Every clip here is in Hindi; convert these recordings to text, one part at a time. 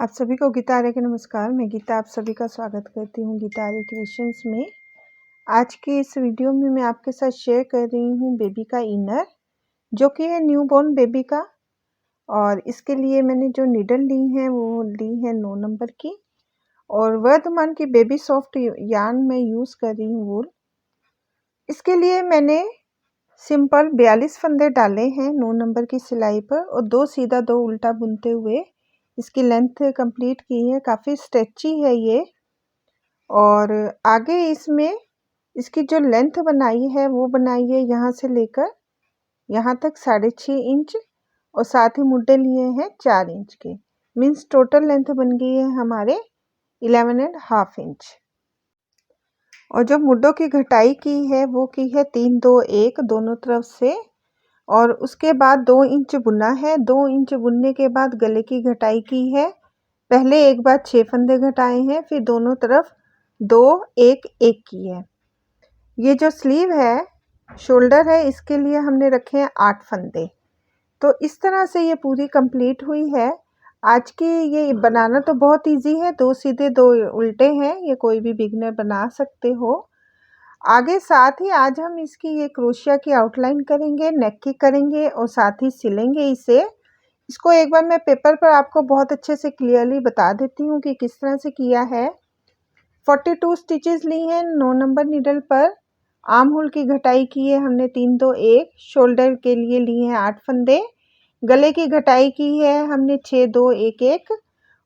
आप सभी को गीता आर्य के नमस्कार। मैं गीता आप सभी का स्वागत करती हूँ गीता आर्य क्रिएशंस में। आज के इस वीडियो में मैं आपके साथ शेयर कर रही हूँ बेबी का इनर, जो कि है न्यूबॉर्न बेबी का। और इसके लिए मैंने जो नीडल ली है वो ली है 9 नंबर की, और वर्धमान की बेबी सॉफ्ट यार्न में यूज़ कर रही हूँ वूल। इसके लिए मैंने सिंपल 42 फंदे डाले हैं 9 नंबर की सिलाई पर, और 2 सीधा 2 उल्टा बुनते हुए इसकी लेंथ कंप्लीट की है। काफ़ी स्ट्रेची है ये। और आगे इसमें इसकी जो लेंथ बनाई है वो बनाई है यहाँ से लेकर यहाँ तक 6.5 इंच, और साथ ही मुड्डे लिए हैं 4 इंच के। मीन्स टोटल लेंथ बन गई है हमारे 11.5 इंच। और जो मुड्डों की घटाई की है वो की है 3 2 1 दोनों तरफ से। और उसके बाद 2 इंच बुना है। 2 इंच बुनने के बाद गले की घटाई की है। पहले एक बार 6 फंदे घटाए हैं, फिर दोनों तरफ 2 1 1 की है। ये जो स्लीव है, शोल्डर है, इसके लिए हमने रखे हैं 8 फंदे। तो इस तरह से ये पूरी कंप्लीट हुई है। आज की ये बनाना तो बहुत इजी है, 2 सीधे 2 उल्टे हैं, ये कोई भी बिगनर बना सकते हो। आगे साथ ही आज हम इसकी ये क्रोशिया की आउटलाइन करेंगे, नेक की करेंगे, और साथ ही सिलेंगे इसे। इसको एक बार मैं पेपर पर आपको बहुत अच्छे से क्लियरली बता देती हूँ कि किस तरह से किया है। 42 स्टिचेस ली हैं 9 नंबर नीडल पर। आर्म होल की घटाई की है हमने 3 2 1। शोल्डर के लिए लिए हैं 8 फंदे। गले की घटाई की है हमने 6 2 1 1।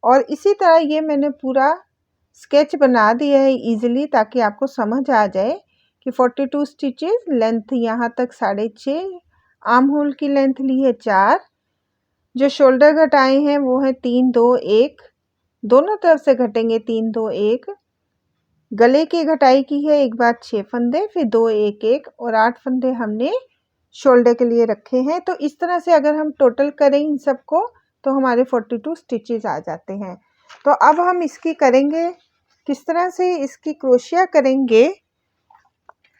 और इसी तरह ये मैंने पूरा स्केच बना दिया है इजीली, ताकि आपको समझ आ जाए कि 42 स्टिचेस, लेंथ यहाँ तक 6.5, आर्म होल की लेंथ ली है 4, जो शोल्डर घटाए हैं वो है 3 2 1, दोनों तरफ से घटेंगे 3 2 1। गले की घटाई की है एक बार 6 फंदे, फिर 2 1 1, और 8 फंदे हमने शोल्डर के लिए रखे हैं। तो इस तरह से अगर हम टोटल करें इन सबको तो हमारे 42 स्टिचेस आ जाते हैं। तो अब हम इसकी करेंगे, किस तरह से इसकी क्रोशिया करेंगे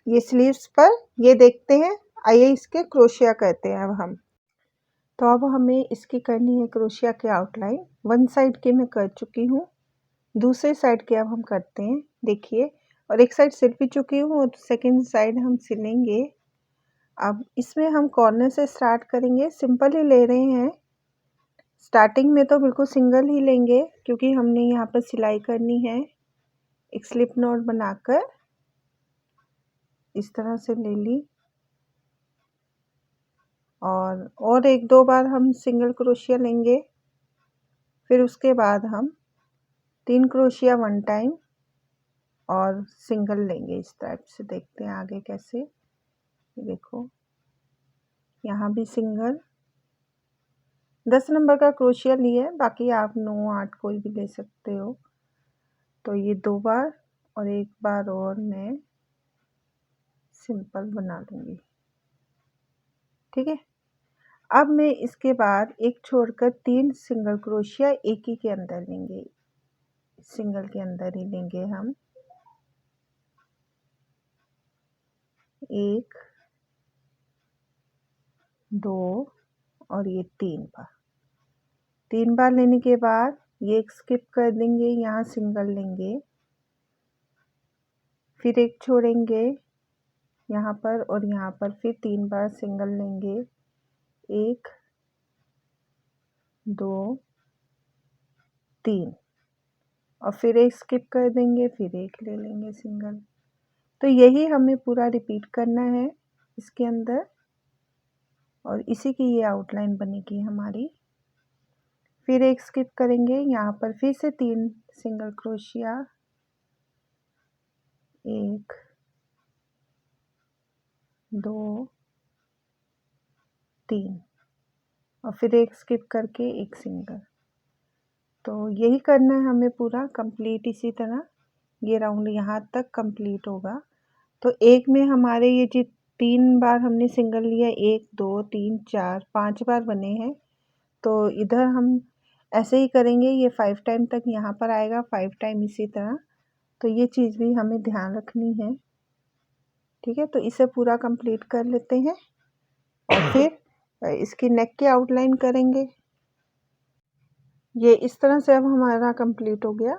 ये स्लीव्स पर, ये देखते हैं। आइए इसके क्रोशिया करते हैं अब हम। तो अब हमें इसकी करनी है क्रोशिया की आउटलाइन। वन साइड की मैं कर चुकी हूँ, दूसरे साइड के अब हम करते हैं। देखिए, और एक साइड सिल भी चुकी हूँ, और सेकंड साइड हम सिलेंगे। अब इसमें हम कॉर्नर से स्टार्ट करेंगे। सिंपल ही ले रहे हैं, स्टार्टिंग में तो बिल्कुल सिंगल ही लेंगे, क्योंकि हमने यहाँ पर सिलाई करनी है। एक स्लिप नॉट बनाकर इस तरह से ले ली, और एक दो बार हम सिंगल क्रोशिया लेंगे। फिर उसके बाद हम 3 क्रोशिया 1 टाइम और सिंगल लेंगे। इस टाइप से देखते हैं आगे कैसे। देखो, यहाँ भी सिंगल 10 नंबर का क्रोशिया लिया है, बाकी आप 9 8 कोई भी ले सकते हो। तो ये 2 बार और एक बार और मैं सिंपल बना लूँगी। ठीक है। अब मैं इसके बाद एक छोड़कर 3 सिंगल क्रोशिया एक ही के अंदर लेंगे, सिंगल के अंदर ही लेंगे हम। 1 2 और ये 3 बार लेने के बाद ये एक स्किप कर देंगे, यहाँ सिंगल लेंगे, फिर एक छोड़ेंगे यहाँ पर, और यहाँ पर फिर 3 बार सिंगल लेंगे। 1 2 3, और फिर एक स्किप कर देंगे, फिर एक ले लेंगे सिंगल। तो यही हमें पूरा रिपीट करना है इसके अंदर, और इसी की ये आउटलाइन बनेगी हमारी। फिर एक स्किप करेंगे, यहाँ पर फिर से 3 सिंगल क्रोशिया, 1 2 3, और फिर एक स्किप करके एक सिंगल। तो यही करना है हमें पूरा कंप्लीट। इसी तरह ये राउंड यहाँ तक कंप्लीट होगा। तो एक में हमारे ये जो 3 बार हमने सिंगल लिया, 1 2 3 4 5 बार बने हैं। तो इधर हम ऐसे ही करेंगे, ये 5 टाइम तक यहाँ पर आएगा, 5 टाइम इसी तरह। तो ये चीज़ भी हमें ध्यान रखनी है। ठीक है, तो इसे पूरा कंप्लीट कर लेते हैं, और फिर इसकी नेक की आउटलाइन करेंगे। ये इस तरह से अब हमारा कंप्लीट हो गया।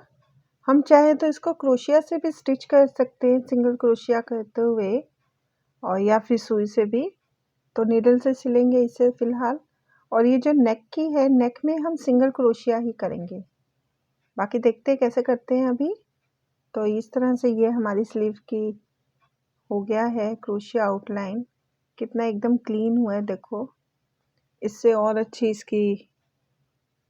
हम चाहे तो इसको क्रोशिया से भी स्टिच कर सकते हैं, सिंगल क्रोशिया करते हुए, और या फिर सुई से भी। तो नीडल से सिलेंगे इसे फ़िलहाल। और ये जो नेक की है, नेक में हम सिंगल क्रोशिया ही करेंगे। बाकी देखते हैं कैसे करते हैं अभी। तो इस तरह से ये हमारी स्लीव की हो गया है क्रोशिया आउटलाइन। कितना एकदम क्लीन हुआ है देखो। इससे और अच्छी इसकी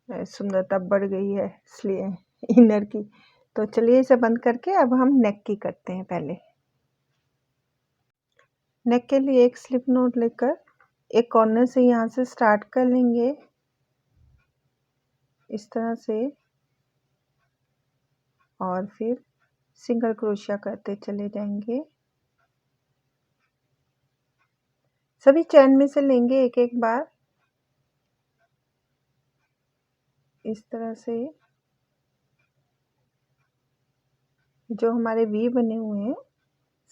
सुंदरता बढ़ गई है इसलिए इनर की। तो चलिए इसे बंद करके अब हम नेक की करते हैं। पहले नेक के लिए एक स्लिप नॉट लेकर एक कॉर्नर से यहाँ से स्टार्ट कर लेंगे इस तरह से, और फिर सिंगल क्रोशिया करते चले जाएंगे। सभी चैन में से लेंगे एक एक बार इस तरह से। जो हमारे वी बने हुए हैं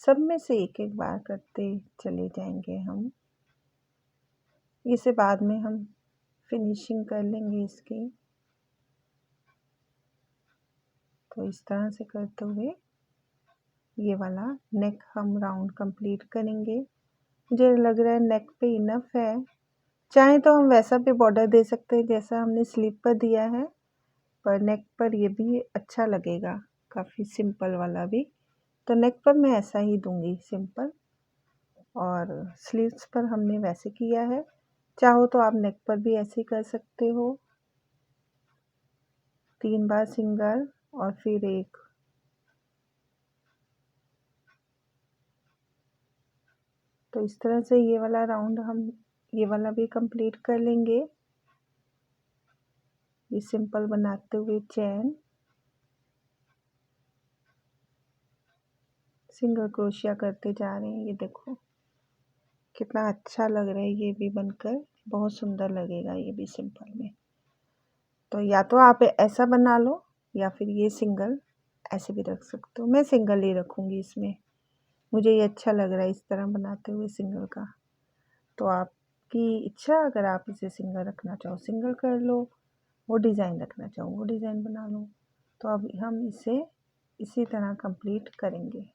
सब में से एक एक बार करते चले जाएंगे हम। इसे बाद में हम फिनिशिंग कर लेंगे इसकी। तो इस तरह से करते हुए ये वाला नेक हम राउंड कंप्लीट करेंगे। मुझे लग रहा है नेक पे इनफ है। चाहे तो हम वैसा भी बॉर्डर दे सकते हैं जैसा हमने स्लीव पर दिया है, पर नेक पर ये भी अच्छा लगेगा, काफ़ी सिंपल वाला भी। तो नेक पर मैं ऐसा ही दूंगी सिंपल, और स्लीव्स पर हमने वैसे किया है। चाहो तो आप नेक पर भी ऐसे कर सकते हो। 3 बार सिंगल और फिर एक। तो इस तरह से ये वाला राउंड हम ये वाला भी कंप्लीट कर लेंगे। ये सिंपल बनाते हुए चैन, सिंगल क्रोशिया करते जा रहे हैं। ये देखो कितना अच्छा लग रहा है ये भी बनकर, बहुत सुंदर लगेगा ये भी सिंपल में। तो या तो आप ऐसा बना लो या फिर ये सिंगल ऐसे भी रख सकते हो। मैं सिंगल ही रखूँगी इसमें, मुझे ये अच्छा लग रहा है इस तरह बनाते हुए सिंगल का। तो आपकी इच्छा, अगर आप इसे सिंगल रखना चाहो सिंगल कर लो, वो डिज़ाइन रखना चाहो वो डिज़ाइन बना लो। तो अब हम इसे इसी तरह कंप्लीट करेंगे।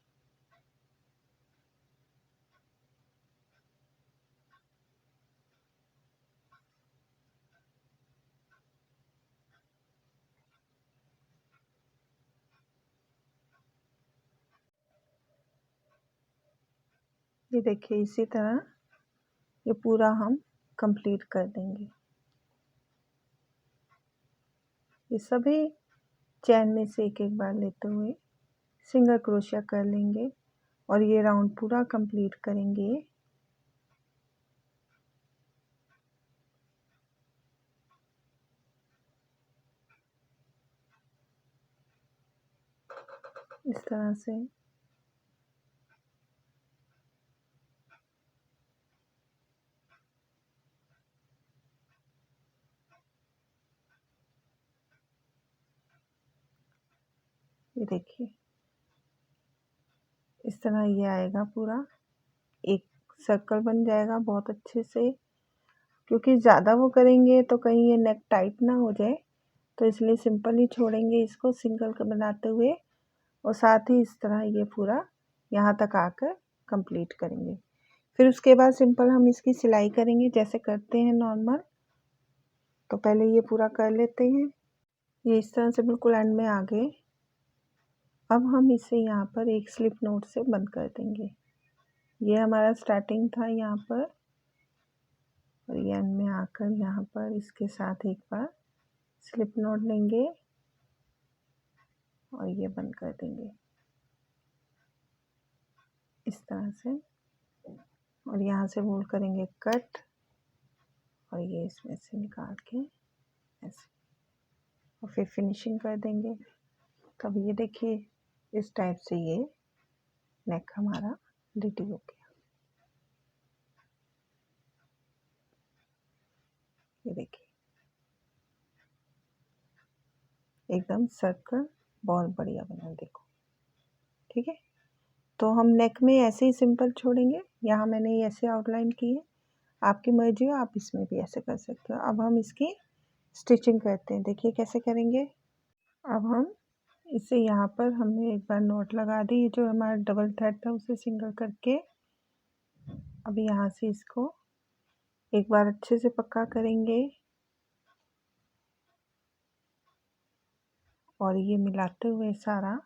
ये देखिए इसी तरह ये पूरा हम कंप्लीट कर देंगे। ये सभी चैन में से एक एक बार लेते हुए सिंगल क्रोशिया कर लेंगे और ये राउंड पूरा कंप्लीट करेंगे। इस तरह से ये देखिए इस तरह ये आएगा, पूरा एक सर्कल बन जाएगा बहुत अच्छे से। क्योंकि ज़्यादा वो करेंगे तो कहीं ये नेक टाइट ना हो जाए, तो इसलिए सिंपल ही छोड़ेंगे इसको सिंगल का बनाते हुए। और साथ ही इस तरह ये पूरा यहाँ तक आकर कंप्लीट करेंगे। फिर उसके बाद सिंपल हम इसकी सिलाई करेंगे जैसे करते हैं नॉर्मल। तो पहले ये पूरा कर लेते हैं। ये इस तरह से बिल्कुल एंड में आ गए। अब हम इसे यहाँ पर एक स्लिप नोट से बंद कर देंगे। ये हमारा स्टार्टिंग था यहाँ पर, और ये एंड में आकर यहाँ पर इसके साथ एक बार स्लिप नोट लेंगे और ये बंद कर देंगे इस तरह से। और यहाँ से होल्ड करेंगे कट, और ये इसमें से निकाल के ऐसे, और फिर फिनिशिंग कर देंगे। तब ये देखिए इस टाइप से ये नेक हमारा रेडी हो गया। ये देखिए एकदम सर्कल बहुत बढ़िया बना, देखो ठीक है। तो हम नेक में ऐसे ही सिंपल छोड़ेंगे। यहाँ मैंने ऐसे आउटलाइन की है, आपकी मर्जी हो आप इसमें भी ऐसे कर सकते हो। अब हम इसकी स्टिचिंग करते हैं। देखिए कैसे करेंगे। अब हम इसे यहाँ पर हमने एक बार नॉट लगा दी, जो हमारा डबल थ्रेड था उसे सिंगल करके अब यहाँ से इसको एक बार अच्छे से पक्का करेंगे और ये मिलाते हुए सारा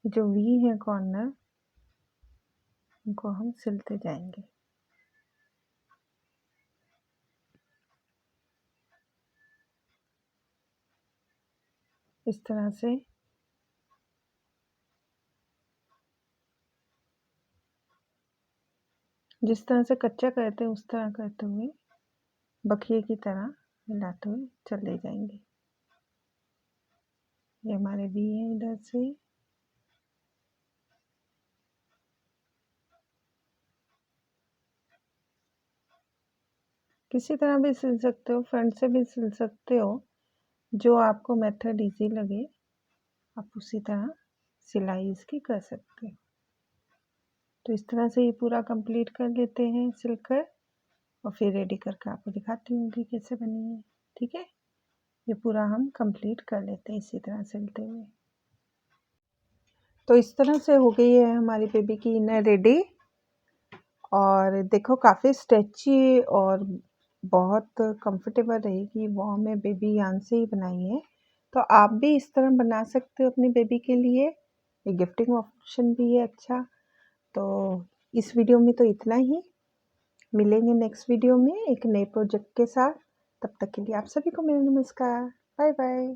जो वी है कॉर्नर इनको हम सिलते जाएंगे। इस तरह से जिस तरह से कच्चा करते हैं उस तरह करते हुए बखिए की तरह मिलाते हुए चले जाएंगे। ये हमारे वी है इधर से किसी तरह भी सिल सकते हो, फ्रंट से भी सिल सकते हो, जो आपको मेथड इजी लगे आप उसी तरह सिलाई इसकी कर सकते हो। तो इस तरह से ये पूरा कंप्लीट कर लेते हैं सिलकर और फिर रेडी करके आपको दिखाती हूँ कि कैसे बनी है। ठीक है, ये पूरा हम कंप्लीट कर लेते हैं इसी तरह सिलते हुए। तो इस तरह से हो गई है हमारी बेबी की इनर रेडी और देखो काफ़ी स्ट्रेची और बहुत कंफर्टेबल रहेगी। वो मैं बेबी यान से ही बनाई है, तो आप भी इस तरह बना सकते हो अपनी बेबी के लिए। ये गिफ्टिंग ऑप्शन भी है अच्छा। तो इस वीडियो में तो इतना ही, मिलेंगे नेक्स्ट वीडियो में एक नए प्रोजेक्ट के साथ। तब तक के लिए आप सभी को मेरा नमस्कार। Bye bye.